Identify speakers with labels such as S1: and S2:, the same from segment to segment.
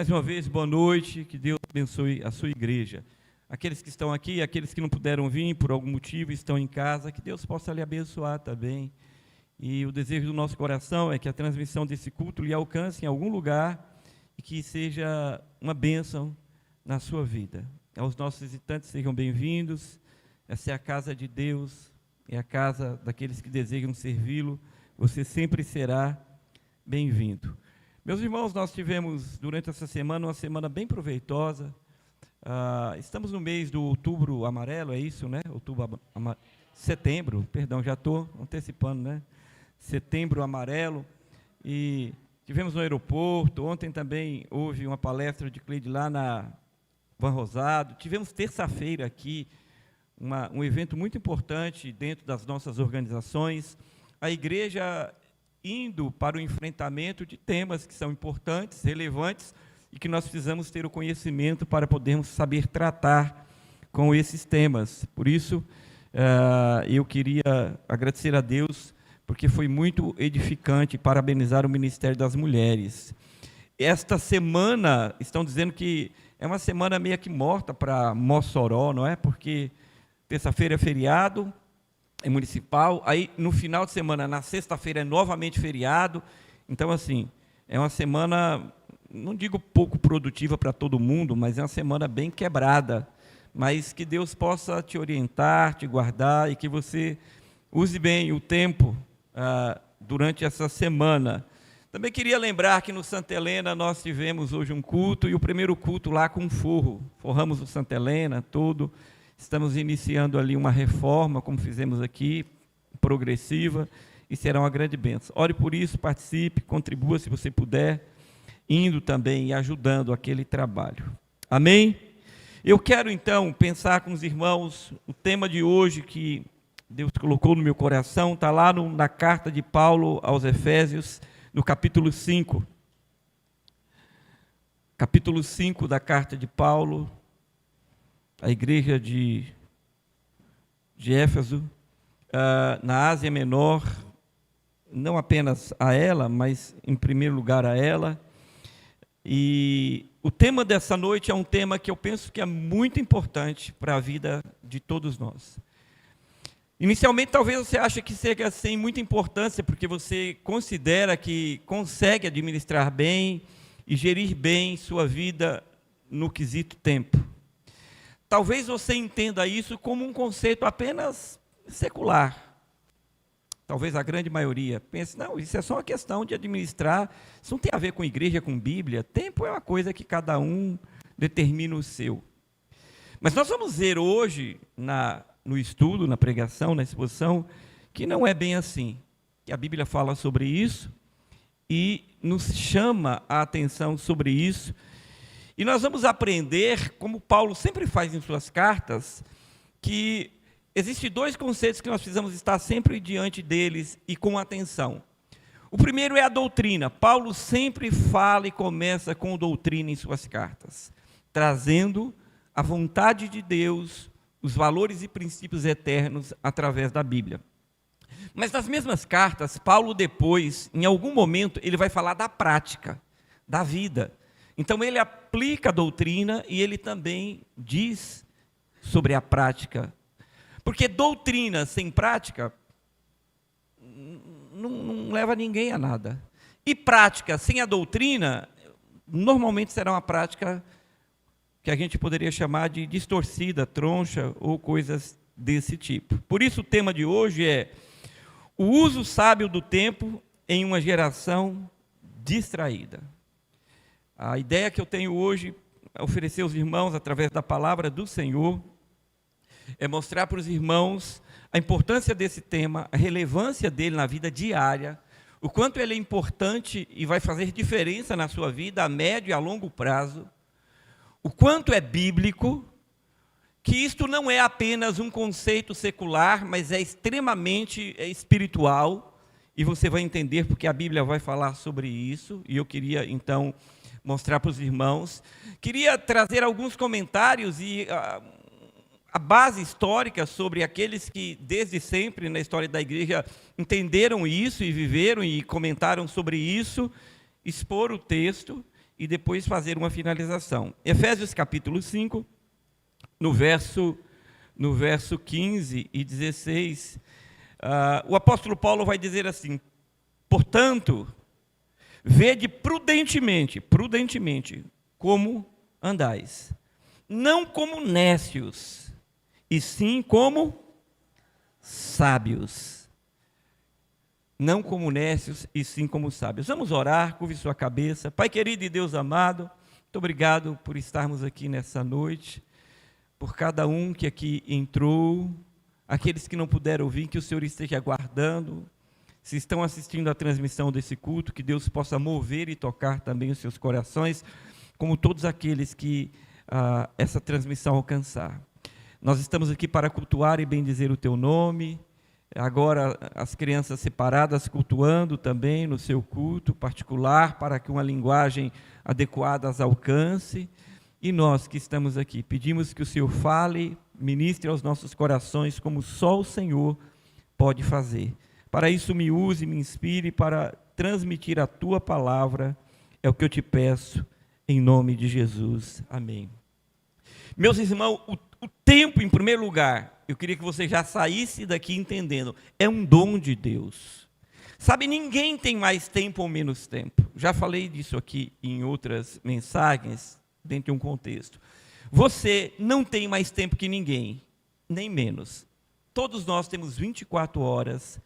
S1: Mais uma vez, boa noite, que Deus abençoe a sua igreja. Aqueles que estão aqui, aqueles que não puderam vir por algum motivo, estão em casa, que Deus possa lhe abençoar também. E o desejo do nosso coração é que a transmissão desse culto lhe alcance em algum lugar e que seja uma bênção na sua vida. Aos nossos visitantes, sejam bem-vindos. Essa é a casa de Deus, é a casa daqueles que desejam servi-lo. Você sempre será bem-vindo. Meus irmãos, nós tivemos durante essa semana uma semana bem proveitosa. Estamos no mês do Outubro Amarelo, é isso, né? Setembro, perdão, já estou antecipando, né? Setembro Amarelo. E tivemos no aeroporto. Ontem também houve uma palestra de Cleide lá na Van Rosado. Tivemos terça-feira aqui um evento muito importante dentro das nossas organizações. A igreja indo para o enfrentamento de temas que são importantes, relevantes, e que nós precisamos ter o conhecimento para podermos saber tratar com esses temas. Por isso, eu queria agradecer a Deus, porque foi muito edificante, parabenizar o Ministério das Mulheres. Esta semana, estão dizendo que é uma semana meio que morta para Mossoró, não é? Porque terça-feira é feriado, é municipal, aí no final de semana, na sexta-feira, é novamente feriado. Então, assim, é uma semana, não digo pouco produtiva para todo mundo, mas é uma semana bem quebrada. Mas que Deus possa te orientar, te guardar, e que você use bem o tempo durante essa semana. Também queria lembrar que no Santa Helena nós tivemos hoje um culto, e o primeiro culto lá com forramos o Santa Helena todo. Estamos iniciando ali uma reforma, como fizemos aqui, progressiva, e será uma grande bênção. Ore por isso, participe, contribua se você puder, indo também e ajudando aquele trabalho. Amém? Eu quero, então, pensar com os irmãos, o tema de hoje que Deus colocou no meu coração, está lá na carta de Paulo aos Efésios, no capítulo 5. Capítulo 5 da carta de Paulo, a igreja de Éfeso, na Ásia Menor, não apenas a ela, mas em primeiro lugar a ela. E o tema dessa noite é um tema que eu penso que é muito importante para a vida de todos nós. Inicialmente, talvez você ache que seja sem muita importância, porque você considera que consegue administrar bem e gerir bem sua vida no quesito tempo. Talvez você entenda isso como um conceito apenas secular. Talvez a grande maioria pense, não, isso é só uma questão de administrar, isso não tem a ver com igreja, com Bíblia, tempo é uma coisa que cada um determina o seu. Mas nós vamos ver hoje, no estudo, na pregação, na exposição, que não é bem assim, que a Bíblia fala sobre isso e nos chama a atenção sobre isso. E nós vamos aprender, como Paulo sempre faz em suas cartas, que existem dois conceitos que nós precisamos estar sempre diante deles e com atenção. O primeiro é a doutrina. Paulo sempre fala e começa com doutrina em suas cartas, trazendo a vontade de Deus, os valores e princípios eternos através da Bíblia. Mas nas mesmas cartas, Paulo depois, em algum momento, ele vai falar da prática, da vida. Então, ele aplica a doutrina e ele também diz sobre a prática. Porque doutrina sem prática não leva ninguém a nada. E prática sem a doutrina, normalmente será uma prática que a gente poderia chamar de distorcida, troncha ou coisas desse tipo. Por isso, o tema de hoje é o uso sábio do tempo em uma geração distraída. A ideia que eu tenho hoje, oferecer aos irmãos, através da palavra do Senhor, é mostrar para os irmãos a importância desse tema, a relevância dele na vida diária, o quanto ele é importante e vai fazer diferença na sua vida a médio e a longo prazo, o quanto é bíblico, que isto não é apenas um conceito secular, mas é extremamente espiritual, e você vai entender porque a Bíblia vai falar sobre isso, e eu queria, então, mostrar para os irmãos. Queria trazer alguns comentários e a base histórica sobre aqueles que, desde sempre, na história da igreja, entenderam isso e viveram e comentaram sobre isso, expor o texto e depois fazer uma finalização. Efésios capítulo 5, no verso 15 e 16, o apóstolo Paulo vai dizer assim: portanto, vede prudentemente como andais, não como nécios, e sim como sábios. Não como nécios, e sim como sábios. Vamos orar, curve sua cabeça. Pai querido e Deus amado, muito obrigado por estarmos aqui nessa noite, por cada um que aqui entrou, aqueles que não puderam vir, que o Senhor esteja aguardando. Se estão assistindo a transmissão desse culto, que Deus possa mover e tocar também os seus corações, como todos aqueles que essa transmissão alcançar. Nós estamos aqui para cultuar e bendizer o Teu nome. Agora as crianças separadas cultuando também no seu culto particular, para que uma linguagem adequada as alcance. E nós que estamos aqui, pedimos que o Senhor fale, ministre aos nossos corações, como só o Senhor pode fazer. Para isso me use, me inspire para transmitir a Tua palavra, é o que eu te peço, em nome de Jesus. Amém. Meus irmãos, o tempo, em primeiro lugar, eu queria que você já saísse daqui entendendo, é um dom de Deus. Sabe, ninguém tem mais tempo ou menos tempo. Já falei disso aqui em outras mensagens, dentro de um contexto. Você não tem mais tempo que ninguém, nem menos. Todos nós temos 24 horas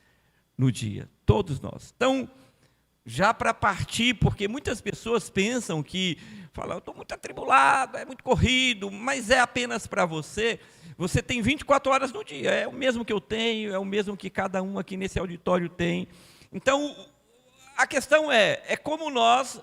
S1: no dia, todos nós. Então, já para partir, porque muitas pessoas pensam que, falam, eu estou muito atribulado, é muito corrido, mas é apenas para você. Você tem 24 horas no dia, é o mesmo que eu tenho, é o mesmo que cada um aqui nesse auditório tem. Então, a questão é como nós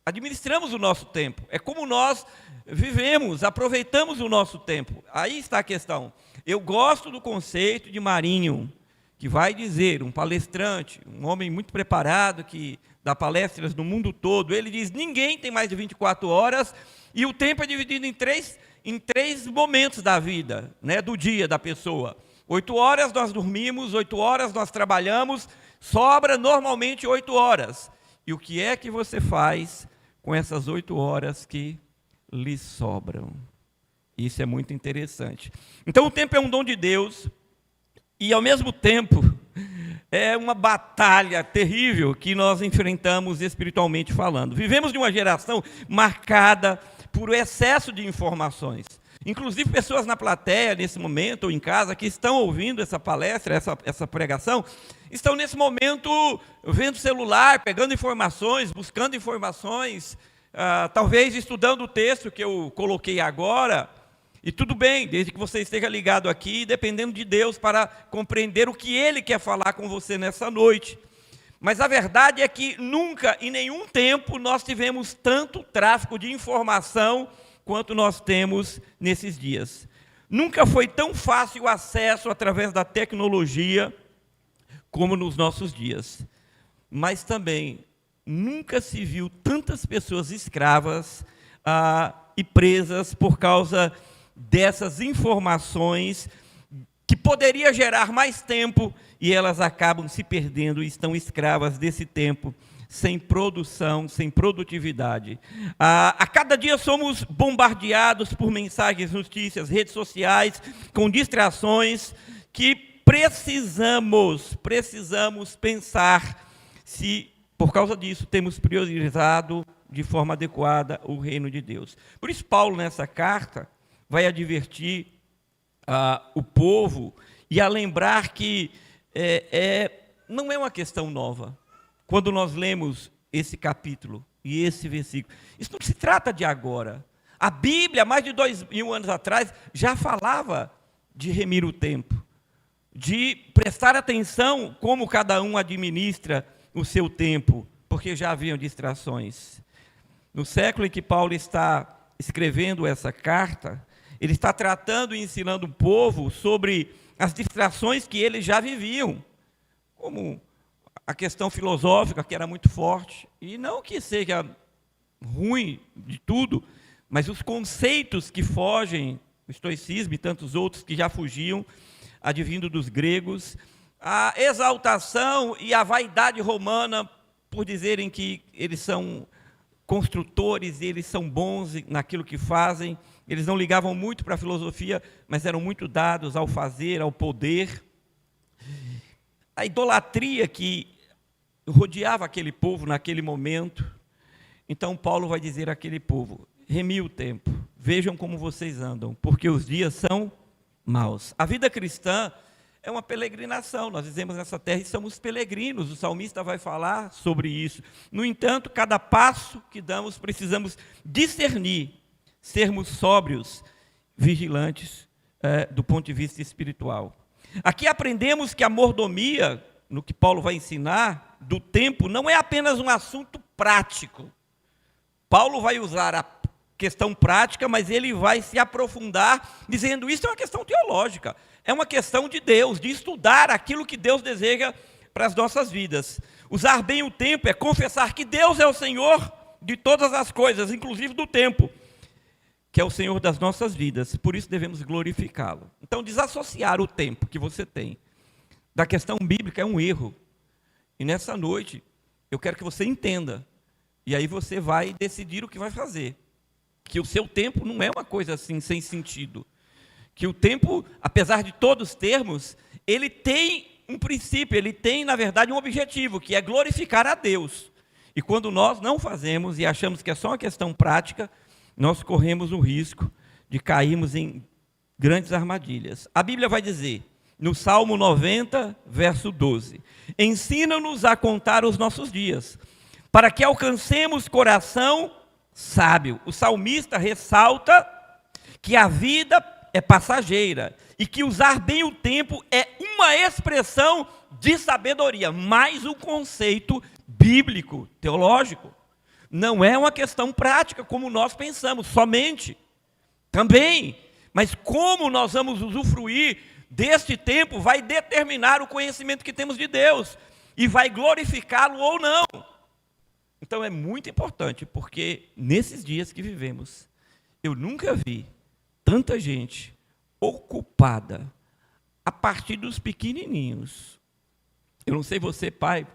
S1: administramos o nosso tempo, é como nós vivemos, aproveitamos o nosso tempo. Aí está a questão. Eu gosto do conceito de Marinho, que vai dizer, um palestrante, um homem muito preparado, que dá palestras no mundo todo, ele diz, ninguém tem mais de 24 horas, e o tempo é dividido em três momentos da vida, né, do dia da pessoa. 8 horas nós dormimos, 8 horas nós trabalhamos, sobra normalmente 8 horas. E o que é que você faz com essas 8 horas que lhe sobram? Isso é muito interessante. Então o tempo é um dom de Deus, e ao mesmo tempo é uma batalha terrível que nós enfrentamos espiritualmente falando. Vivemos de uma geração marcada por excesso de informações. Inclusive pessoas na plateia nesse momento, ou em casa, que estão ouvindo essa palestra, essa pregação, estão nesse momento vendo celular, pegando informações, buscando informações, talvez estudando o texto que eu coloquei agora. E tudo bem, desde que você esteja ligado aqui, dependendo de Deus, para compreender o que Ele quer falar com você nessa noite. Mas a verdade é que nunca, em nenhum tempo, nós tivemos tanto tráfego de informação quanto nós temos nesses dias. Nunca foi tão fácil o acesso através da tecnologia como nos nossos dias. Mas também, nunca se viu tantas pessoas escravas e presas por causa dessas informações que poderia gerar mais tempo e elas acabam se perdendo e estão escravas desse tempo, sem produção, sem produtividade. A cada dia somos bombardeados por mensagens, notícias, redes sociais, com distrações que precisamos pensar se, por causa disso, temos priorizado de forma adequada o reino de Deus. Por isso, Paulo, nessa carta, vai advertir o povo e a lembrar que não é uma questão nova. Quando nós lemos esse capítulo e esse versículo, isso não se trata de agora. A Bíblia, mais de 2000 anos atrás, já falava de remir o tempo, de prestar atenção como cada um administra o seu tempo, porque já haviam distrações. No século em que Paulo está escrevendo essa carta, ele está tratando e ensinando o povo sobre as distrações que eles já viviam, como a questão filosófica, que era muito forte, e não que seja ruim de tudo, mas os conceitos que fogem, o estoicismo e tantos outros que já fugiam, advindo dos gregos, a exaltação e a vaidade romana, por dizerem que eles são construtores, e eles são bons naquilo que fazem. Eles não ligavam muito para a filosofia, mas eram muito dados ao fazer, ao poder. A idolatria que rodeava aquele povo naquele momento. Então Paulo vai dizer àquele povo: remi o tempo, vejam como vocês andam, porque os dias são maus. A vida cristã é uma peregrinação, nós vivemos nessa terra e somos peregrinos, o salmista vai falar sobre isso. No entanto, cada passo que damos, precisamos discernir, sermos sóbrios, vigilantes, do ponto de vista espiritual. Aqui aprendemos que a mordomia, no que Paulo vai ensinar, do tempo, não é apenas um assunto prático. Paulo vai usar a questão prática, mas ele vai se aprofundar, dizendo isso é uma questão teológica, é uma questão de Deus, de estudar aquilo que Deus deseja para as nossas vidas. Usar bem o tempo é confessar que Deus é o Senhor de todas as coisas, inclusive do tempo, que é o Senhor das nossas vidas, por isso devemos glorificá-lo. Então, desassociar o tempo que você tem da questão bíblica é um erro. E nessa noite, eu quero que você entenda, e aí você vai decidir o que vai fazer. Que o seu tempo não é uma coisa assim, sem sentido. Que o tempo, apesar de todos termos, ele tem um princípio, ele tem, na verdade, um objetivo, que é glorificar a Deus. E quando nós não fazemos e achamos que é só uma questão prática, nós corremos o risco de cairmos em grandes armadilhas. A Bíblia vai dizer, no Salmo 90, verso 12, ensina-nos a contar os nossos dias, para que alcancemos coração sábio. O salmista ressalta que a vida é passageira e que usar bem o tempo é uma expressão de sabedoria, mais um conceito bíblico, teológico. Não é uma questão prática como nós pensamos, somente. Também, mas como nós vamos usufruir deste tempo vai determinar o conhecimento que temos de Deus e vai glorificá-lo ou não. Então é muito importante, porque nesses dias que vivemos, eu nunca vi tanta gente ocupada a partir dos pequenininhos. Eu não sei você, pai,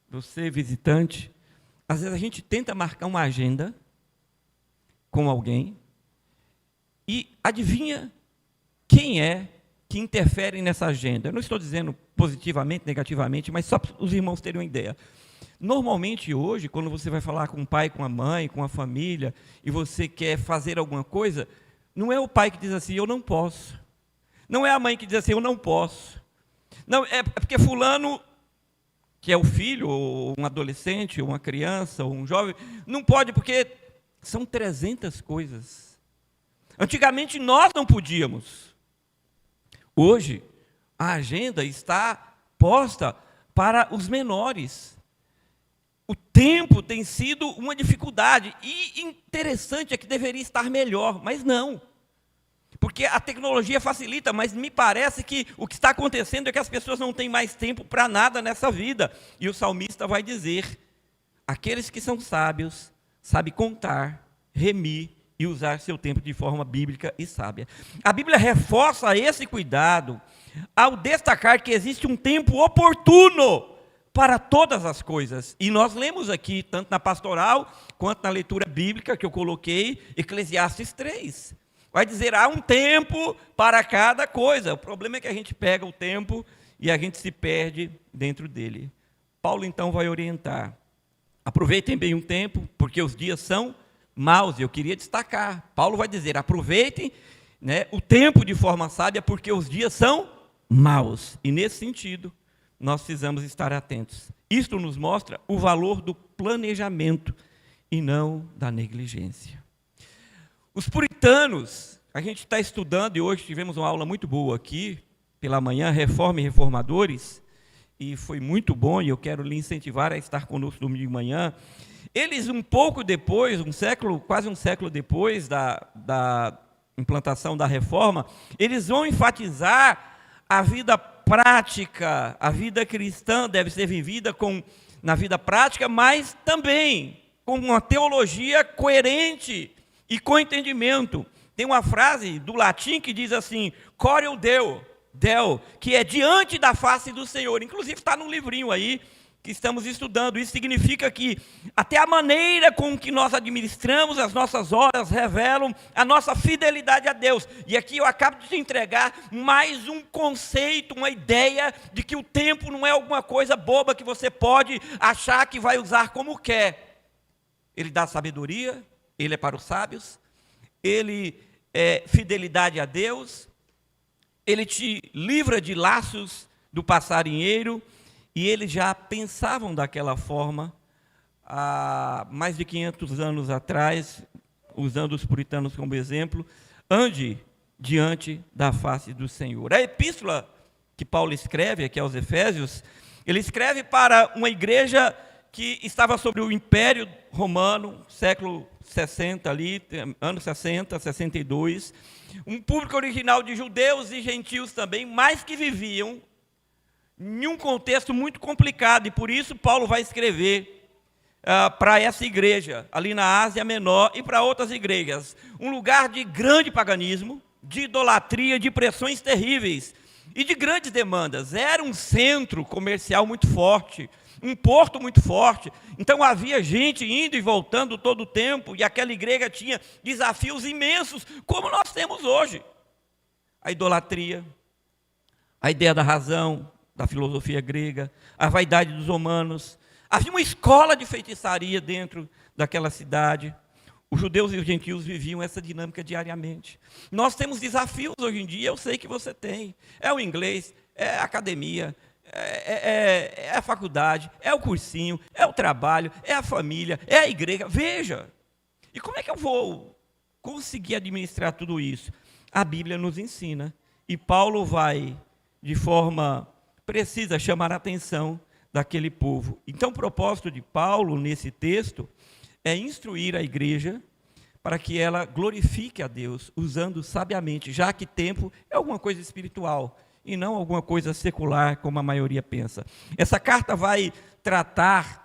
S1: você, visitante, às vezes a gente tenta marcar uma agenda com alguém e adivinha quem é que interfere nessa agenda. Eu não estou dizendo positivamente, negativamente, mas só para os irmãos terem uma ideia. Normalmente hoje, quando você vai falar com o pai, com a mãe, com a família, e você quer fazer alguma coisa, não é o pai que diz assim, eu não posso. Não é a mãe que diz assim, eu não posso. Não, é porque fulano, que é o filho, ou um adolescente, ou uma criança, ou um jovem, não pode porque são 300 coisas. Antigamente nós não podíamos. Hoje, a agenda está posta para os menores. O tempo tem sido uma dificuldade, e interessante é que deveria estar melhor, mas não. Porque a tecnologia facilita, mas me parece que o que está acontecendo é que as pessoas não têm mais tempo para nada nessa vida. E o salmista vai dizer, aqueles que são sábios, sabem contar, remir e usar seu tempo de forma bíblica e sábia. A Bíblia reforça esse cuidado ao destacar que existe um tempo oportuno para todas as coisas. E nós lemos aqui, tanto na pastoral, quanto na leitura bíblica que eu coloquei, Eclesiastes 3. Vai dizer, há um tempo para cada coisa. O problema é que a gente pega o tempo e a gente se perde dentro dele. Paulo, então, vai orientar. Aproveitem bem o tempo, porque os dias são maus. Eu queria destacar. Paulo vai dizer, aproveitem, né, o tempo de forma sábia, porque os dias são maus. E, nesse sentido, nós precisamos estar atentos. Isto nos mostra o valor do planejamento e não da negligência. Os puritanos, a gente está estudando, e hoje tivemos uma aula muito boa aqui, pela manhã, Reforma e Reformadores, e foi muito bom, e eu quero lhe incentivar a estar conosco domingo de manhã. Eles, um pouco depois, quase um século depois da implantação da Reforma, eles vão enfatizar a vida prática, a vida cristã deve ser vivida na vida prática, mas também com uma teologia coerente e com entendimento. Tem uma frase do latim que diz assim, Coreo Deo, que é diante da face do Senhor. Inclusive está num livrinho aí, que estamos estudando. Isso significa que até a maneira com que nós administramos as nossas horas revelam a nossa fidelidade a Deus. E aqui eu acabo de te entregar mais um conceito, uma ideia de que o tempo não é alguma coisa boba que você pode achar que vai usar como quer. Ele dá sabedoria, ele é para os sábios, ele é fidelidade a Deus, ele te livra de laços do passarinheiro. E eles já pensavam daquela forma há mais de 500 anos atrás, usando os puritanos como exemplo. Ande diante da face do Senhor. A epístola que Paulo escreve aqui aos Efésios, ele escreve para uma igreja que estava sobre o Império Romano, século 60 ali, anos 60, 62, um público original de judeus e gentios também, mas que viviam em um contexto muito complicado, e por isso Paulo vai escrever para essa igreja, ali na Ásia Menor, e para outras igrejas, um lugar de grande paganismo, de idolatria, de pressões terríveis, e de grandes demandas. Era um centro comercial muito forte, um porto muito forte, então havia gente indo e voltando todo o tempo, e aquela igreja tinha desafios imensos, como nós temos hoje. A idolatria, a ideia da razão, da filosofia grega, a vaidade dos humanos. Havia uma escola de feitiçaria dentro daquela cidade. Os judeus e os gentios viviam essa dinâmica diariamente. Nós temos desafios hoje em dia, eu sei que você tem. É o inglês, é a academia, é a faculdade, é o cursinho, é o trabalho, é a família, é a igreja. Veja, e como é que eu vou conseguir administrar tudo isso? A Bíblia nos ensina, e Paulo vai, de forma precisa chamar a atenção daquele povo. Então, o propósito de Paulo, nesse texto, é instruir a igreja para que ela glorifique a Deus, usando sabiamente, já que tempo é alguma coisa espiritual, e não alguma coisa secular, como a maioria pensa. Essa carta vai tratar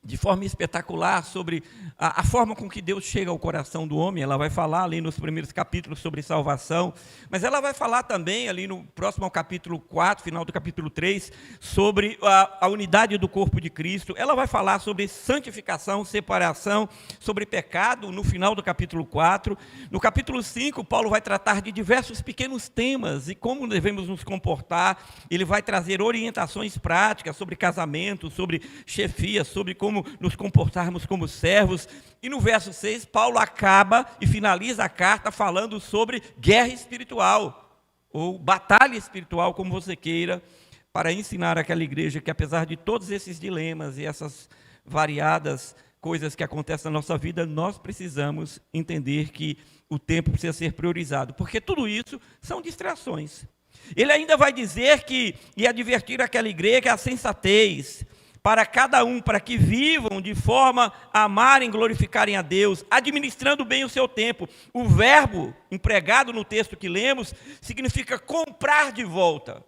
S1: de forma espetacular sobre a forma com que Deus chega ao coração do homem. Ela vai falar ali nos primeiros capítulos sobre salvação, mas ela vai falar também ali no próximo ao capítulo 4, final do capítulo 3, sobre a unidade do corpo de Cristo. Ela vai falar sobre santificação, separação, sobre pecado, no final do capítulo 4. No capítulo 5, Paulo vai tratar de diversos pequenos temas e como devemos nos comportar. Ele vai trazer orientações práticas sobre casamento, sobre chefia, sobre como nos comportarmos como servos. E no verso 6, Paulo acaba e finaliza a carta falando sobre guerra espiritual, ou batalha espiritual, como você queira, para ensinar aquela igreja que, apesar de todos esses dilemas e essas variadas coisas que acontecem na nossa vida, nós precisamos entender que o tempo precisa ser priorizado, porque tudo isso são distrações. Ele ainda vai dizer que, e advertir aquela igreja, a sensatez para cada um, para que vivam de forma a amarem e glorificarem a Deus, administrando bem o seu tempo. O verbo empregado no texto que lemos significa comprar de volta.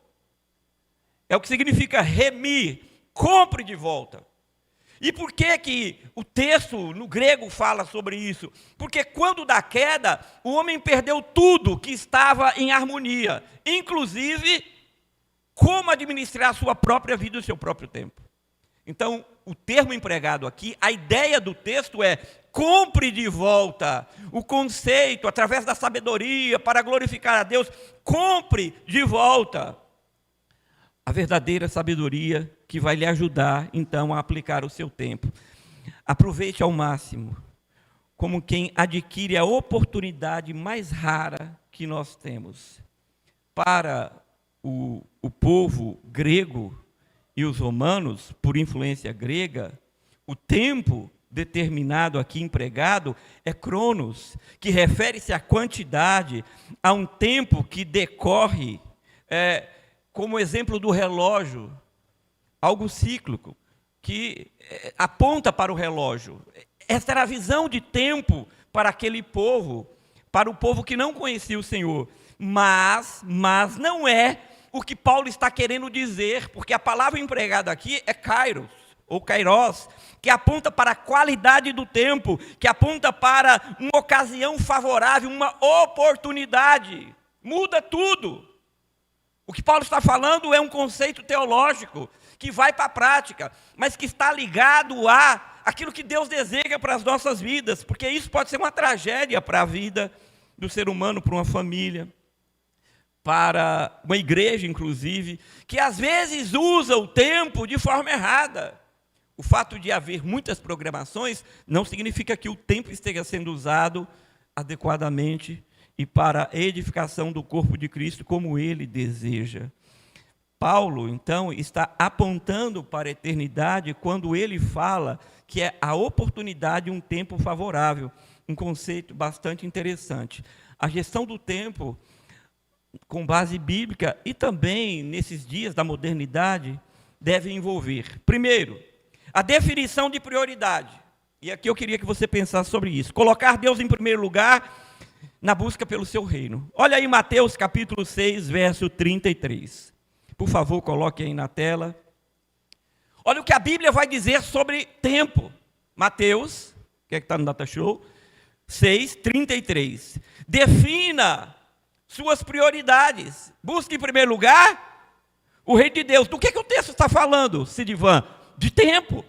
S1: É o que significa remir, compre de volta. E por que o texto no grego fala sobre isso? Porque quando da queda, o homem perdeu tudo que estava em harmonia, inclusive como administrar a sua própria vida e o seu próprio tempo. Então, o termo empregado aqui, a ideia do texto é: compre de volta o conceito, através da sabedoria, para glorificar a Deus, compre de volta a verdadeira sabedoria que vai lhe ajudar, então, a aplicar o seu tempo. Aproveite ao máximo, como quem adquire a oportunidade mais rara que nós temos. Para o povo grego e os romanos, por influência grega, o tempo determinado aqui empregado é cronos, que refere-se à quantidade, a um tempo que decorre, como exemplo do relógio, algo cíclico, que aponta para o relógio. Essa era a visão de tempo para aquele povo, para o povo que não conhecia o Senhor. Mas não é o que Paulo está querendo dizer, porque a palavra empregada aqui é kairos, ou kairós, que aponta para a qualidade do tempo, que aponta para uma ocasião favorável, uma oportunidade. Muda tudo. O que Paulo está falando é um conceito teológico, que vai para a prática, mas que está ligado a aquilo que Deus deseja para as nossas vidas, porque isso pode ser uma tragédia para a vida do ser humano, para uma família, para uma igreja, inclusive, que às vezes usa o tempo de forma errada. O fato de haver muitas programações não significa que o tempo esteja sendo usado adequadamente e para a edificação do corpo de Cristo como Ele deseja. Paulo, então, está apontando para a eternidade quando ele fala que é a oportunidade de um tempo favorável. Um conceito bastante interessante. A gestão do tempo, com base bíblica, e também nesses dias da modernidade, deve envolver, primeiro, a definição de prioridade. E aqui eu queria que você pensasse sobre isso. Colocar Deus em primeiro lugar na busca pelo seu reino. Olha aí Mateus capítulo 6, verso 33. Por favor, coloque aí na tela. Olha o que a Bíblia vai dizer sobre tempo. Mateus, que está no Data Show, 6, 33. Defina suas prioridades. Busque em primeiro lugar o reino de Deus. Do que o texto está falando, Sidivan? De tempo.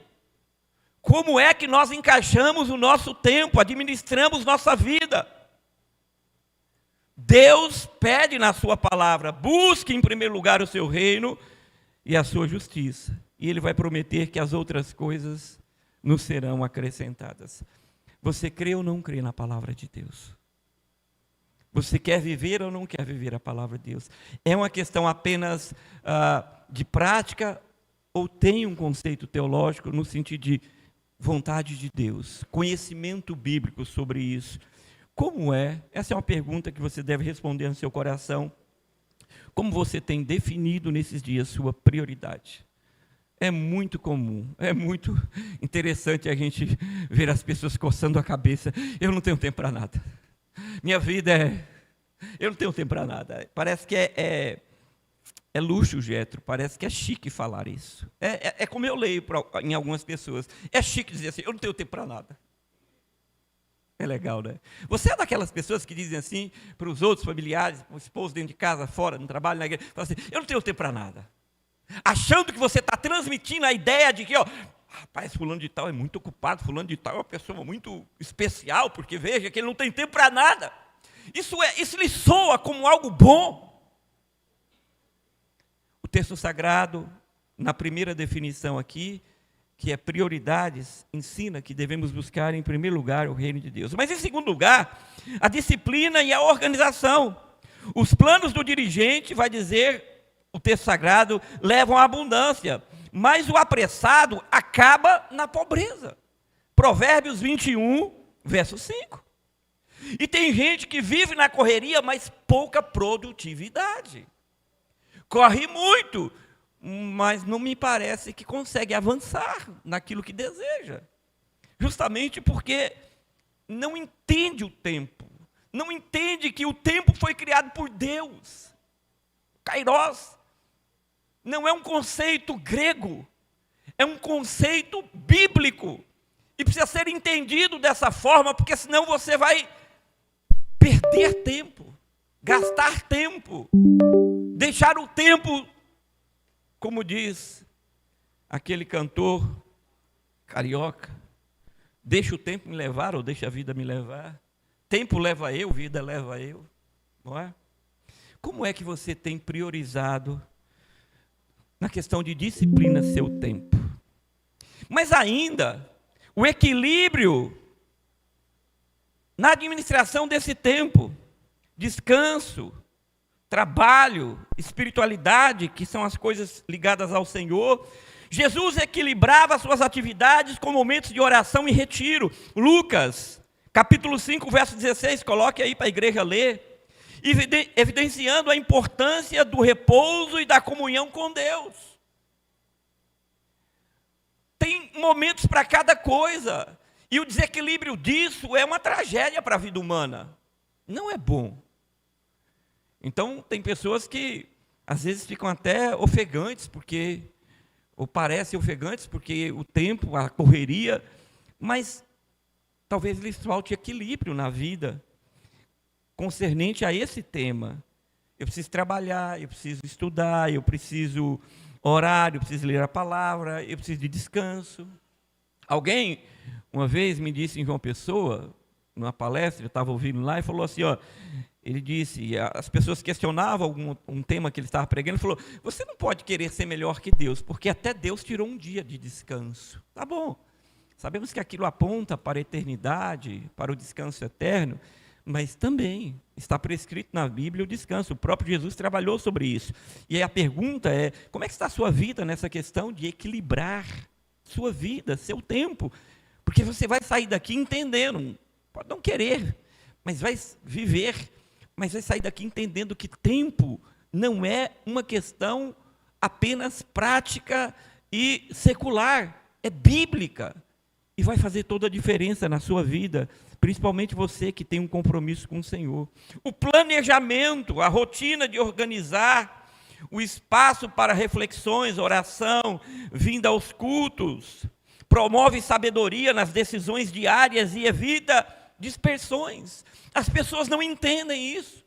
S1: Como é que nós encaixamos o nosso tempo, administramos nossa vida? Deus pede na sua palavra, busque em primeiro lugar o seu reino e a sua justiça. E Ele vai prometer que as outras coisas nos serão acrescentadas. Você crê ou não crê na palavra de Deus? Você quer viver ou não quer viver a palavra de Deus? É uma questão apenas de prática ou tem um conceito teológico no sentido de vontade de Deus, conhecimento bíblico sobre isso? Como é? Essa é uma pergunta que você deve responder no seu coração. Como você tem definido nesses dias sua prioridade? É muito comum, é muito interessante a gente ver as pessoas coçando a cabeça. Eu não tenho tempo para nada. Minha vida eu não tenho tempo para nada. Parece que é luxo, Jetro, parece que é chique falar isso. É como eu leio em algumas pessoas. É chique dizer assim, eu não tenho tempo para nada. É legal, né? Você é daquelas pessoas que dizem assim para os outros familiares, o esposo dentro de casa, fora, no trabalho, na igreja, fala assim, eu não tenho tempo para nada. Achando que você está transmitindo a ideia de que, rapaz, fulano de tal é muito ocupado, fulano de tal é uma pessoa muito especial, porque veja que ele não tem tempo para nada. Isso lhe soa como algo bom. O texto sagrado, na primeira definição aqui, que é prioridades, ensina que devemos buscar em primeiro lugar o reino de Deus. Mas em segundo lugar, a disciplina e a organização. Os planos do dirigente, vai dizer o texto sagrado, levam à abundância, mas o apressado acaba na pobreza. Provérbios 21, verso 5. E tem gente que vive na correria, mas pouca produtividade. Corre muito, mas não me parece que consegue avançar naquilo que deseja. Justamente porque não entende o tempo. Não entende que o tempo foi criado por Deus. Kairos não é um conceito grego, é um conceito bíblico. E precisa ser entendido dessa forma, porque senão você vai perder tempo, gastar tempo, deixar o tempo, como diz aquele cantor carioca, deixa o tempo me levar ou deixa a vida me levar? Tempo leva eu, vida leva eu, não é? Como é que você tem priorizado na questão de disciplina seu tempo? Mas ainda, o equilíbrio na administração desse tempo, descanso, trabalho, espiritualidade, que são as coisas ligadas ao Senhor. Jesus equilibrava suas atividades com momentos de oração e retiro. Lucas, capítulo 5, verso 16, coloque aí para a igreja ler, evidenciando a importância do repouso e da comunhão com Deus. Tem momentos para cada coisa, e o desequilíbrio disso é uma tragédia para a vida humana. Não é bom. Então, tem pessoas que, às vezes, ficam até ofegantes, ou parecem ofegantes, porque o tempo, a correria, mas talvez lhes falte equilíbrio na vida, concernente a esse tema. Eu preciso trabalhar, eu preciso estudar, eu preciso horário, eu preciso ler a palavra, eu preciso de descanso. Alguém, uma vez, me disse em João Pessoa, numa palestra, eu estava ouvindo lá, e falou assim, ó, ele disse, as pessoas questionavam um tema que ele estava pregando, ele falou, você não pode querer ser melhor que Deus, porque até Deus tirou um dia de descanso. Tá bom, sabemos que aquilo aponta para a eternidade, para o descanso eterno, mas também está prescrito na Bíblia o descanso. O próprio Jesus trabalhou sobre isso. E aí a pergunta é, como é que está a sua vida nessa questão de equilibrar sua vida, seu tempo? Porque você vai sair daqui entendendo, pode não querer, mas vai viver, mas vai sair daqui entendendo que tempo não é uma questão apenas prática e secular, é bíblica. E vai fazer toda a diferença na sua vida, principalmente você que tem um compromisso com o Senhor. O planejamento, a rotina de organizar o espaço para reflexões, oração, vinda aos cultos, promove sabedoria nas decisões diárias e evita dispersões. As pessoas não entendem isso,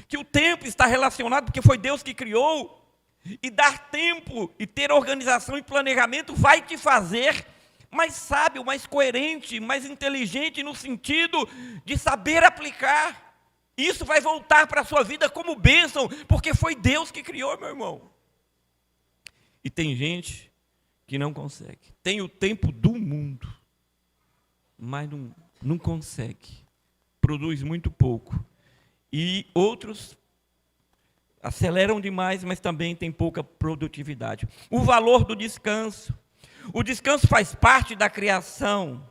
S1: que o tempo está relacionado, porque foi Deus que criou, e dar tempo e ter organização e planejamento vai te fazer mais sábio, mais coerente, mais inteligente no sentido de saber aplicar. Isso vai voltar para a sua vida como bênção, porque foi Deus que criou, meu irmão. E tem gente que não consegue. Tem o tempo do mundo, mas não consegue. Produz muito pouco. E outros aceleram demais, mas também tem pouca produtividade. O valor do descanso. O descanso faz parte da criação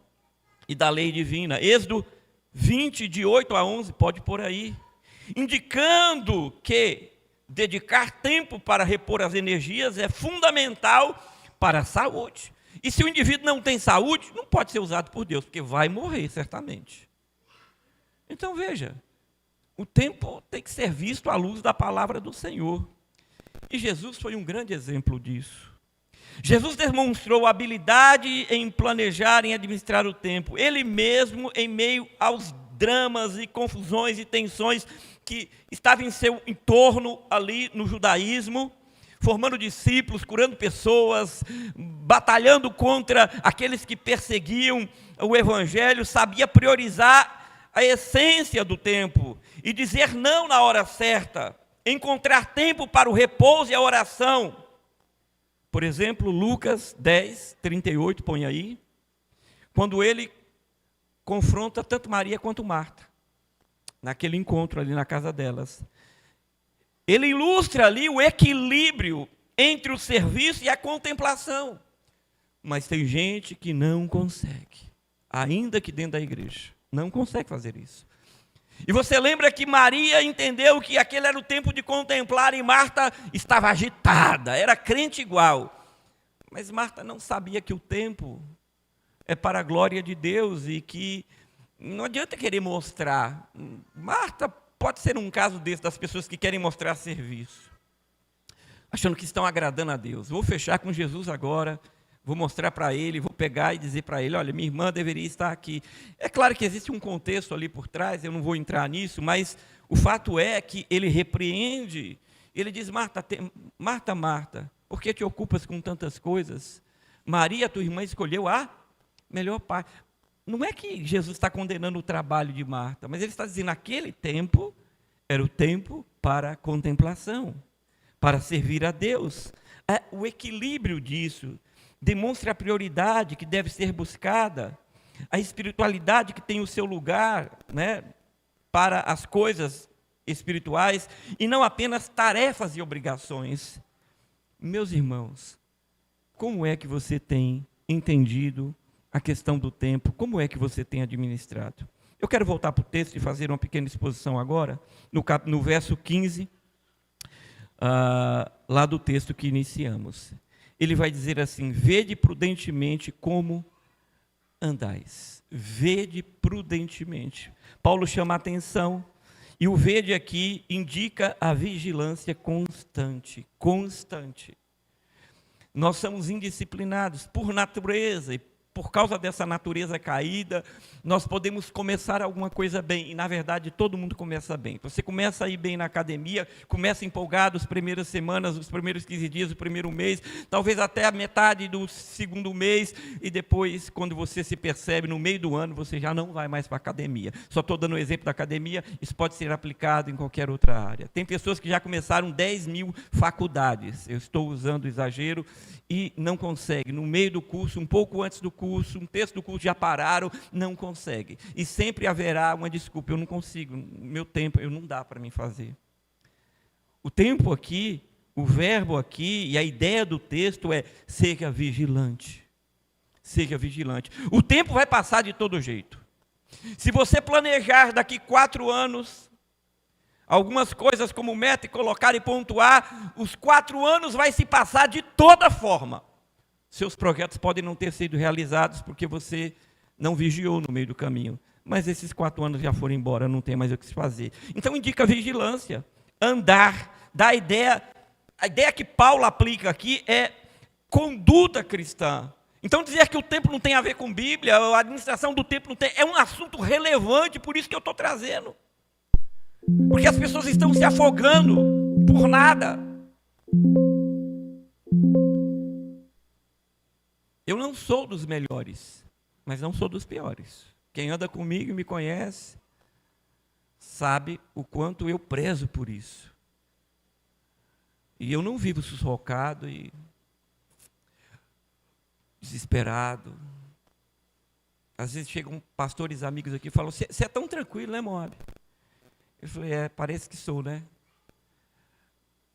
S1: e da lei divina. Êxodo 20, de 8 a 11, pode pôr aí. Indicando que dedicar tempo para repor as energias é fundamental para a saúde. E se o indivíduo não tem saúde, não pode ser usado por Deus, porque vai morrer certamente. Então veja, o tempo tem que ser visto à luz da palavra do Senhor. E Jesus foi um grande exemplo disso. Jesus demonstrou habilidade em planejar, em administrar o tempo. Ele mesmo, em meio aos dramas e confusões e tensões que estavam em seu entorno ali no judaísmo, formando discípulos, curando pessoas, batalhando contra aqueles que perseguiam o evangelho, sabia priorizar a essência do tempo e dizer não na hora certa, encontrar tempo para o repouso e a oração. Por exemplo, Lucas 10, 38, põe aí, quando ele confronta tanto Maria quanto Marta, naquele encontro ali na casa delas. Ele ilustra ali o equilíbrio entre o serviço e a contemplação. Mas tem gente que não consegue, ainda que dentro da igreja, não consegue fazer isso. E você lembra que Maria entendeu que aquele era o tempo de contemplar e Marta estava agitada, era crente igual. Mas Marta não sabia que o tempo é para a glória de Deus e que não adianta querer mostrar. Marta pode ser um caso desse, das pessoas que querem mostrar serviço, achando que estão agradando a Deus. Vou fechar com Jesus agora, vou mostrar para ele, vou pegar e dizer para ele, olha, minha irmã deveria estar aqui. É claro que existe um contexto ali por trás, eu não vou entrar nisso, mas o fato é que ele repreende, ele diz, Marta, Marta, por que te ocupas com tantas coisas? Maria, tua irmã, escolheu a melhor parte. Não é que Jesus está condenando o trabalho de Marta, mas ele está dizendo, naquele tempo, era o tempo para a contemplação, para servir a Deus. O equilíbrio disso demonstra a prioridade que deve ser buscada, a espiritualidade que tem o seu lugar, né, para as coisas espirituais, e não apenas tarefas e obrigações. Meus irmãos, como é que você tem entendido a questão do tempo? Como é que você tem administrado? Eu quero voltar para o texto e fazer uma pequena exposição agora, no verso 15, lá do texto que iniciamos. Ele vai dizer assim, vede prudentemente como andais. Vede prudentemente. Paulo chama a atenção, e o vede aqui indica a vigilância constante, constante. Nós somos indisciplinados por natureza e por causa dessa natureza caída, nós podemos começar alguma coisa bem. E, na verdade, todo mundo começa bem. Você começa a ir bem na academia, começa empolgado as primeiras semanas, os primeiros 15 dias, o primeiro mês, talvez até a metade do segundo mês, e depois, quando você se percebe, no meio do ano, você já não vai mais para a academia. Só estou dando o exemplo da academia, isso pode ser aplicado em qualquer outra área. Tem pessoas que já começaram 10 mil faculdades. Eu estou usando o exagero, e não consegue. No meio do curso, um pouco antes do curso, um terço do curso já pararam, não consegue. E sempre haverá uma desculpa: eu não consigo, meu tempo, não dá para mim fazer. O tempo aqui, o verbo aqui e a ideia do texto é: seja vigilante. Seja vigilante. O tempo vai passar de todo jeito. Se você planejar daqui 4 anos, algumas coisas como meta e colocar e pontuar, os 4 anos vai se passar de toda forma. Seus projetos podem não ter sido realizados porque você não vigiou no meio do caminho. Mas esses 4 anos já foram embora, não tem mais o que se fazer. Então indica vigilância, andar, a ideia que Paulo aplica aqui é conduta cristã. Então dizer que o tempo não tem a ver com Bíblia, a administração do tempo não tem, é um assunto relevante, por isso que eu estou trazendo. Porque as pessoas estão se afogando por nada. Eu não sou dos melhores, mas não sou dos piores. Quem anda comigo e me conhece, sabe o quanto eu prezo por isso. E eu não vivo sufocado e desesperado. Às vezes chegam pastores amigos aqui e falam: você é tão tranquilo, né, Moab? Eu falei: parece que sou, né?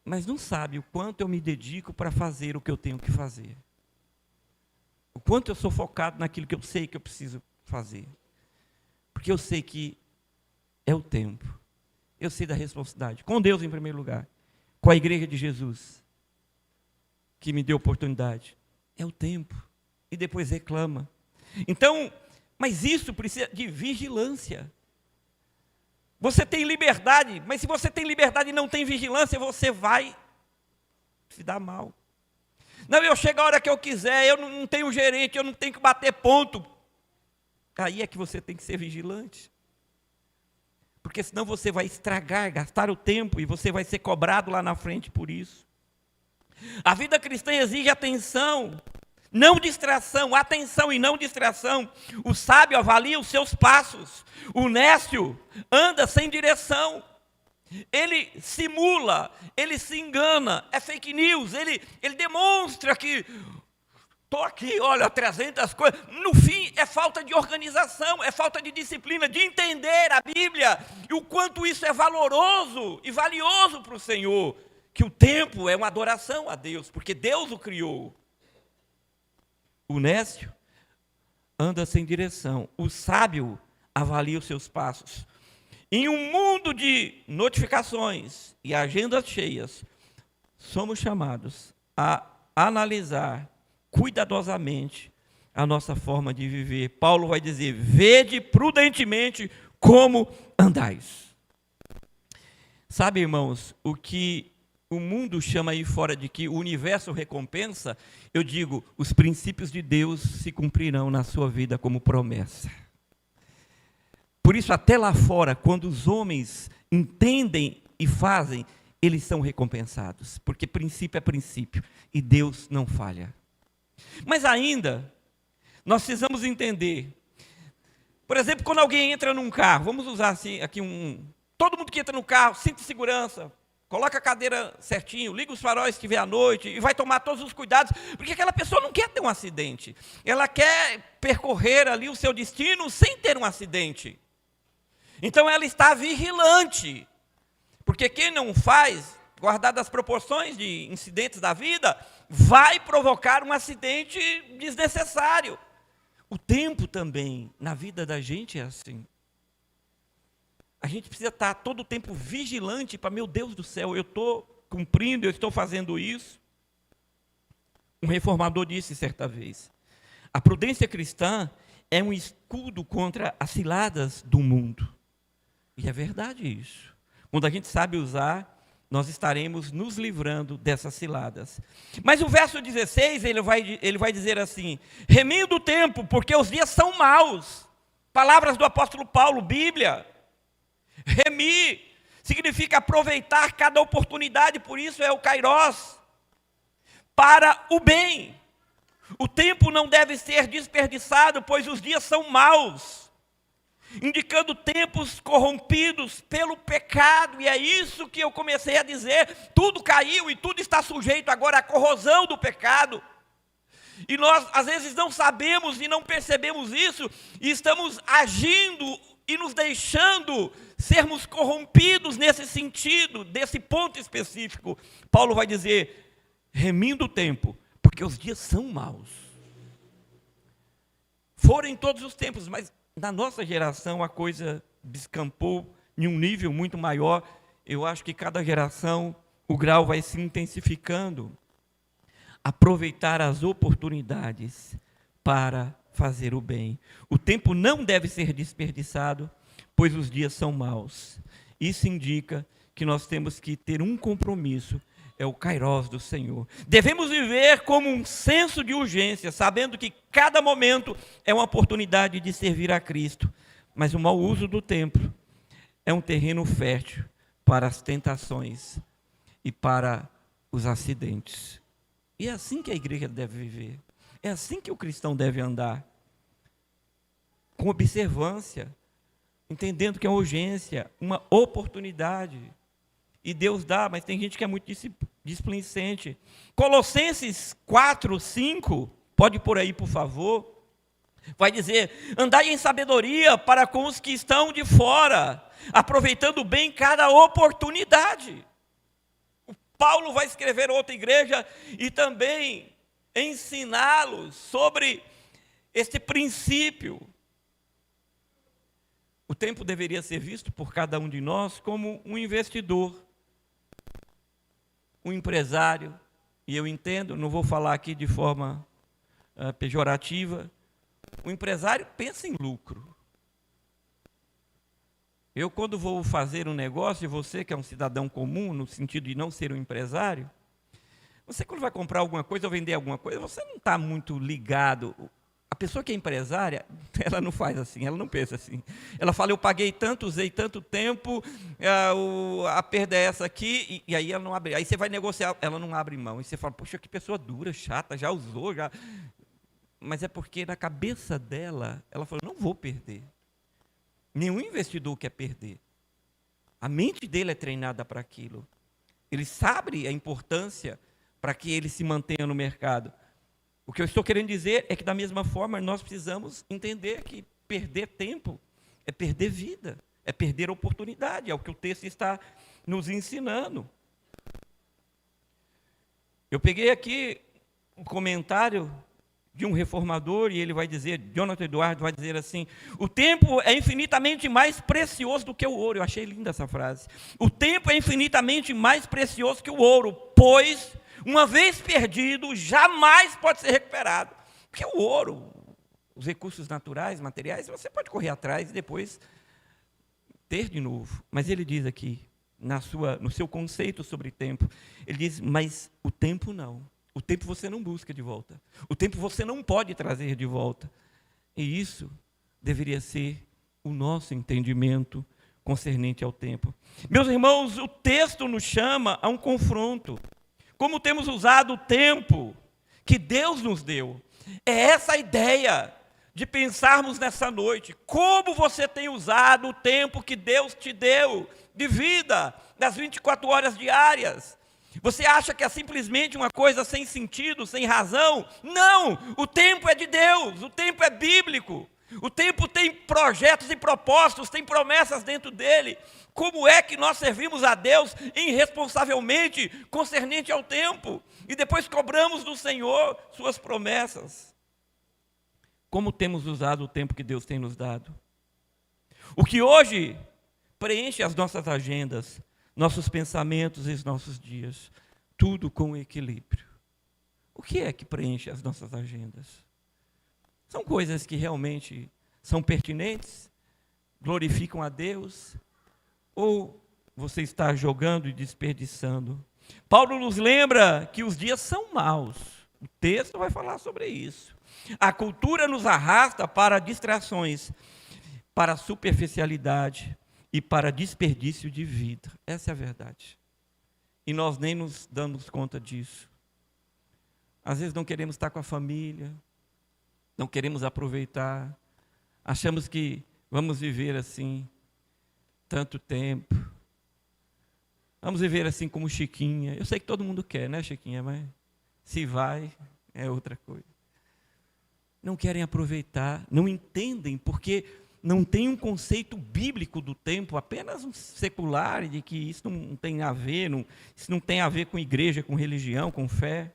S1: Mas não sabe o quanto eu me dedico para fazer o que eu tenho que fazer. O quanto eu sou focado naquilo que eu sei que eu preciso fazer. Porque eu sei que é o tempo. Eu sei da responsabilidade. Com Deus em primeiro lugar. Com a igreja de Jesus, que me deu oportunidade. É o tempo. E depois reclama. Então, mas isso precisa de vigilância. Você tem liberdade, mas se você tem liberdade e não tem vigilância, você vai se dar mal. Não, eu chego a hora que eu quiser, eu não tenho gerente, eu não tenho que bater ponto. Aí é que você tem que ser vigilante. Porque senão você vai estragar, gastar o tempo, e você vai ser cobrado lá na frente por isso. A vida cristã exige atenção, não distração, atenção e não distração. O sábio avalia os seus passos, o nécio anda sem direção. Ele simula, ele se engana, é fake news, ele demonstra que estou aqui, olha, 300 coisas. No fim, é falta de organização, é falta de disciplina, de entender a Bíblia e o quanto isso é valoroso e valioso para o Senhor. Que o tempo é uma adoração a Deus, porque Deus o criou. O nécio anda sem direção, o sábio avalia os seus passos. Em um mundo de notificações e agendas cheias, somos chamados a analisar cuidadosamente a nossa forma de viver. Paulo vai dizer: vede prudentemente como andais. Sabe, irmãos, o que o mundo chama aí fora de que o universo recompensa, eu digo, os princípios de Deus se cumprirão na sua vida como promessa. Por isso, até lá fora, quando os homens entendem e fazem, eles são recompensados, porque princípio é princípio, e Deus não falha. Mas ainda, nós precisamos entender, por exemplo, quando alguém entra num carro, vamos usar assim, aqui todo mundo que entra no carro, cinto de segurança, coloca a cadeira certinho, liga os faróis que vê à noite, e vai tomar todos os cuidados, porque aquela pessoa não quer ter um acidente, ela quer percorrer ali o seu destino sem ter um acidente. Então ela está vigilante, porque quem não faz, guardadas as proporções de incidentes da vida, vai provocar um acidente desnecessário. O tempo também, na vida da gente é assim. A gente precisa estar todo o tempo vigilante para, meu Deus do céu, eu estou cumprindo, eu estou fazendo isso. Um reformador disse certa vez: a prudência cristã é um escudo contra as ciladas do mundo. E é verdade isso. Quando a gente sabe usar, nós estaremos nos livrando dessas ciladas. Mas o verso 16, ele vai dizer assim: remindo o tempo, porque os dias são maus. Palavras do apóstolo Paulo, Bíblia. Remir significa aproveitar cada oportunidade, por isso é o kairós, para o bem. O tempo não deve ser desperdiçado, pois os dias são maus, indicando tempos corrompidos pelo pecado, e é isso que eu comecei a dizer: tudo caiu e tudo está sujeito agora à corrosão do pecado, e nós às vezes não sabemos e não percebemos isso, e estamos agindo e nos deixando sermos corrompidos nesse sentido, desse ponto específico. Paulo vai dizer, remindo o tempo, porque os dias são maus. Foram em todos os tempos, mas na nossa geração a coisa descampou em um nível muito maior. Eu acho que cada geração o grau vai se intensificando. Aproveitar as oportunidades para fazer o bem. O tempo não deve ser desperdiçado, pois os dias são maus. Isso indica que nós temos que ter um compromisso, é o kairós do Senhor. Devemos viver como um senso de urgência, sabendo que cada momento é uma oportunidade de servir a Cristo. Mas o mau uso do tempo é um terreno fértil para as tentações e para os acidentes. E é assim que a igreja deve viver. É assim que o cristão deve andar. Com observância, entendendo que é uma urgência, uma oportunidade. E Deus dá, mas tem gente que é muito displicente. Colossenses 4, 5, pode pôr aí, por favor. Vai dizer, andai em sabedoria para com os que estão de fora, aproveitando bem cada oportunidade. O Paulo vai escrever outra igreja e também ensiná-los sobre este princípio. O tempo deveria ser visto por cada um de nós como um investidor, um empresário, e eu entendo, não vou falar aqui de forma pejorativa, o empresário pensa em lucro. Eu, quando vou fazer um negócio, e você que é um cidadão comum, no sentido de não ser um empresário, você quando vai comprar alguma coisa ou vender alguma coisa, você não está muito ligado. A pessoa que é empresária, ela não faz assim, ela não pensa assim. Ela fala, eu paguei tanto, usei tanto tempo, a perda é essa aqui, e aí ela não abre. Aí você vai negociar, ela não abre mão. E você fala, poxa, que pessoa dura, chata, já usou, já. Mas é porque na cabeça dela, ela falou, não vou perder. Nenhum investidor quer perder. A mente dele é treinada para aquilo. Ele sabe a importância para que ele se mantenha no mercado. O que eu estou querendo dizer é que, da mesma forma, nós precisamos entender que perder tempo é perder vida, é perder oportunidade, é o que o texto está nos ensinando. Eu peguei aqui um comentário de um reformador, e ele vai dizer, Jonathan Eduardo vai dizer assim, o tempo é infinitamente mais precioso do que o ouro. Eu achei linda essa frase. O tempo é infinitamente mais precioso que o ouro, pois, uma vez perdido, jamais pode ser recuperado. Porque o ouro, os recursos naturais, materiais, você pode correr atrás e depois ter de novo. Mas ele diz aqui, no seu conceito sobre tempo, ele diz, mas o tempo não. O tempo você não busca de volta. O tempo você não pode trazer de volta. E isso deveria ser o nosso entendimento concernente ao tempo. Meus irmãos, o texto nos chama a um confronto. Como temos usado o tempo que Deus nos deu. É essa a ideia de pensarmos nessa noite. Como você tem usado o tempo que Deus te deu de vida, das 24 horas diárias? Você acha que é simplesmente uma coisa sem sentido, sem razão? Não! O tempo é de Deus, o tempo é bíblico. O tempo tem projetos e propósitos, tem promessas dentro dele. Como é que nós servimos a Deus irresponsavelmente concernente ao tempo? E depois cobramos do Senhor suas promessas. Como temos usado o tempo que Deus tem nos dado? O que hoje preenche as nossas agendas, nossos pensamentos e os nossos dias, tudo com equilíbrio. O que é que preenche as nossas agendas? São coisas que realmente são pertinentes, glorificam a Deus, ou você está jogando e desperdiçando? Paulo nos lembra que os dias são maus. O texto vai falar sobre isso. A cultura nos arrasta para distrações, para superficialidade e para desperdício de vida. Essa é a verdade. E nós nem nos damos conta disso. Às vezes não queremos estar com a família, não queremos aproveitar, achamos que vamos viver assim tanto tempo. Vamos viver assim como Chiquinha. Eu sei que todo mundo quer, né, Chiquinha? Mas se vai, é outra coisa. Não querem aproveitar, não entendem, porque não tem um conceito bíblico do tempo, apenas um secular, de que isso não tem a ver, isso não tem a ver com igreja, com religião, com fé.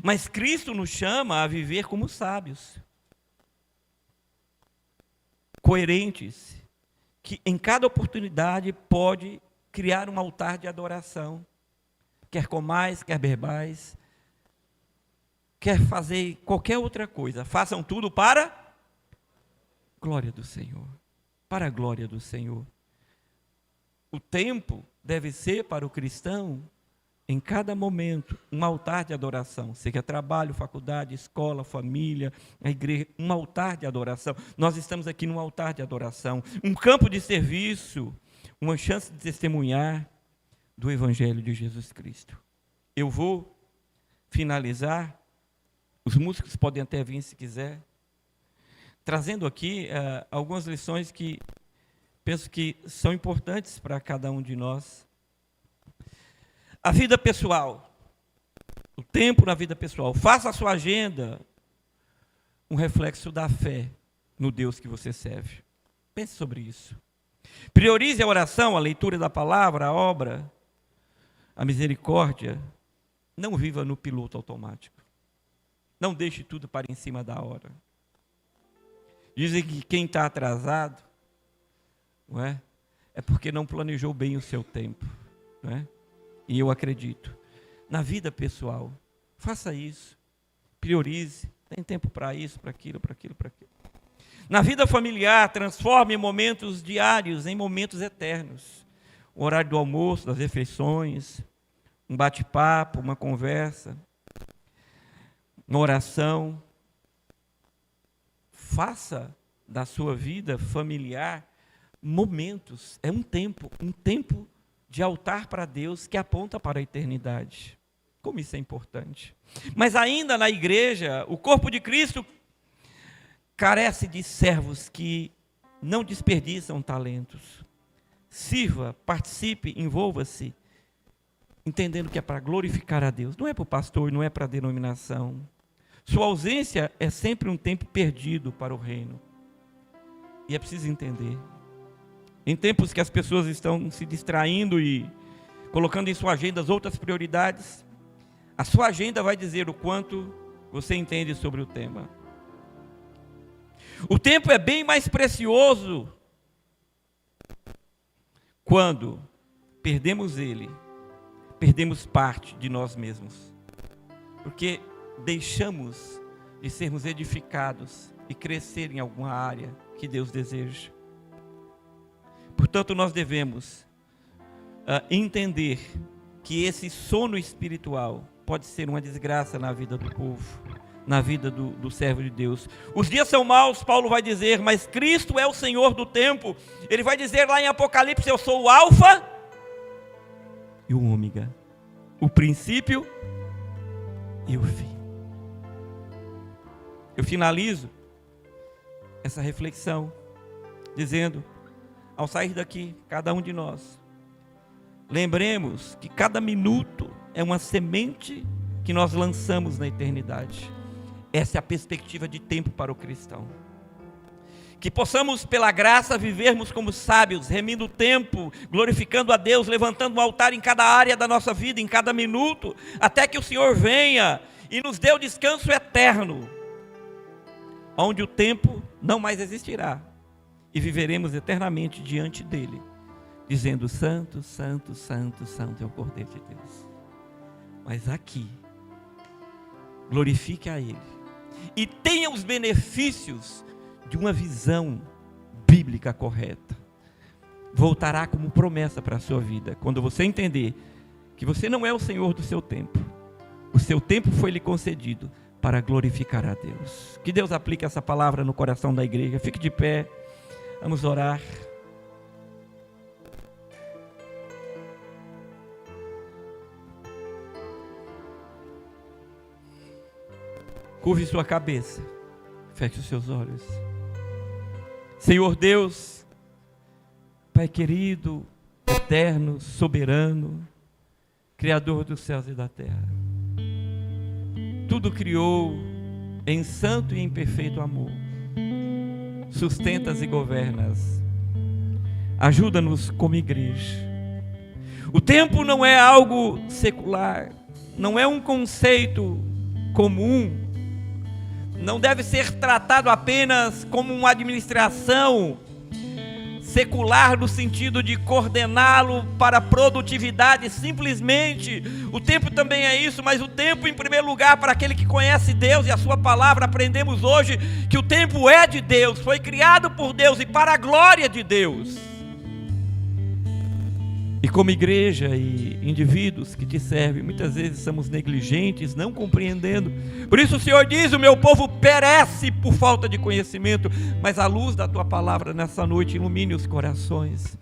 S1: Mas Cristo nos chama a viver como sábios, coerentes, que em cada oportunidade pode criar um altar de adoração, quer comais, quer bebais, quer fazer qualquer outra coisa, façam tudo para a glória do Senhor, para a glória do Senhor. O tempo deve ser para o cristão, em cada momento, um altar de adoração, seja trabalho, faculdade, escola, família, a igreja, um altar de adoração. Nós estamos aqui num altar de adoração, um campo de serviço, uma chance de testemunhar do Evangelho de Jesus Cristo. Eu vou finalizar, os músicos podem até vir se quiser, trazendo aqui algumas lições que penso que são importantes para cada um de nós. A vida pessoal, o tempo na vida pessoal. Faça a sua agenda um reflexo da fé no Deus que você serve. Pense sobre isso. Priorize a oração, a leitura da palavra, a obra, a misericórdia. Não viva no piloto automático. Não deixe tudo para em cima da hora. Dizem que quem está atrasado, não é? É porque não planejou bem o seu tempo, não é? E eu acredito, na vida pessoal, faça isso, priorize, tem tempo para isso, para aquilo, para aquilo, para aquilo. Na vida familiar, transforme momentos diários em momentos eternos. O horário do almoço, das refeições, um bate-papo, uma conversa, uma oração. Faça da sua vida familiar momentos, é um tempo de altar para Deus que aponta para a eternidade. Como isso é importante. Mas ainda na igreja, o corpo de Cristo carece de servos que não desperdiçam talentos. Sirva, participe, envolva-se, entendendo que é para glorificar a Deus. Não é para o pastor, não é para a denominação. Sua ausência é sempre um tempo perdido para o reino. E é preciso entender. Em tempos que as pessoas estão se distraindo e colocando em sua agenda as outras prioridades, a sua agenda vai dizer o quanto você entende sobre o tema. O tempo é bem mais precioso quando perdemos ele, perdemos parte de nós mesmos. Porque deixamos de sermos edificados e crescer em alguma área que Deus deseja. Portanto, nós devemos entender que esse sono espiritual pode ser uma desgraça na vida do povo, na vida do servo de Deus. Os dias são maus, Paulo vai dizer, mas Cristo é o Senhor do tempo. Ele vai dizer lá em Apocalipse, eu sou o Alfa e o Ômega, o princípio e o fim. Eu finalizo essa reflexão dizendo, ao sair daqui, cada um de nós, lembremos que cada minuto é uma semente que nós lançamos na eternidade. Essa é a perspectiva de tempo para o cristão. Que possamos, pela graça, vivermos como sábios, remindo o tempo, glorificando a Deus, levantando um altar em cada área da nossa vida, em cada minuto, até que o Senhor venha e nos dê o descanso eterno, onde o tempo não mais existirá. E viveremos eternamente diante dele, dizendo, santo, santo, santo, santo é o Cordeiro de Deus. Mas aqui, glorifique a ele. E tenha os benefícios de uma visão bíblica correta. voltará como promessa para a sua vida. Quando você entender que você não é o Senhor do seu tempo, o seu tempo foi lhe concedido para glorificar a Deus. Que Deus aplique essa palavra no coração da igreja. Fique de pé, vamos orar. Curve sua cabeça, feche os seus olhos. Senhor Deus, Pai querido, eterno, soberano, Criador dos céus e da terra, tudo criou em santo e em perfeito amor, sustentas e governas, ajuda-nos como igreja. O tempo não é algo secular, não é um conceito comum, não deve ser tratado apenas como uma administração secular no sentido de coordená-lo para produtividade, simplesmente. O tempo também é isso, mas o tempo em primeiro lugar para aquele que conhece Deus e a sua palavra. Aprendemos hoje que o tempo é de Deus, foi criado por Deus e para a glória de Deus. E como igreja e indivíduos que te servem, muitas vezes somos negligentes, não compreendendo. Por isso o Senhor diz: o meu povo perece por falta de conhecimento. Mas a luz da tua palavra nessa noite ilumine os corações,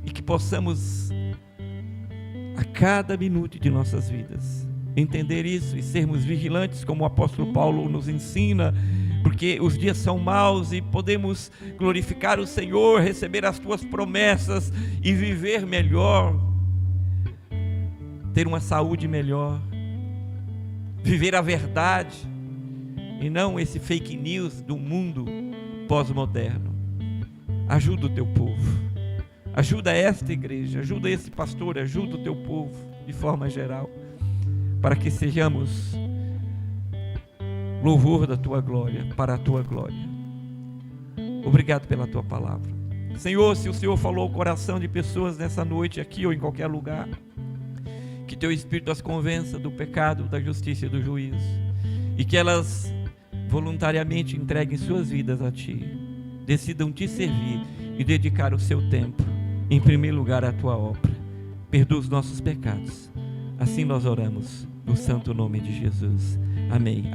S1: e que possamos a cada minuto de nossas vidas entender isso e sermos vigilantes, como o apóstolo Paulo nos ensina, porque os dias são maus e podemos glorificar o Senhor, receber as tuas promessas e viver melhor, ter uma saúde melhor, viver a verdade e não esse fake news do mundo pós-moderno. Ajuda o teu povo, ajuda esta igreja, ajuda esse pastor, ajuda o teu povo de forma geral, para que sejamos louvor da tua glória, para a tua glória. Obrigado pela tua palavra. Senhor, se o Senhor falou ao coração de pessoas nessa noite aqui ou em qualquer lugar, que teu Espírito as convença do pecado, da justiça e do juízo, e que elas voluntariamente entreguem suas vidas a ti, decidam te servir e dedicar o seu tempo, em primeiro lugar, à tua obra. Perdoa os nossos pecados. Assim nós oramos, no santo nome de Jesus. Amém.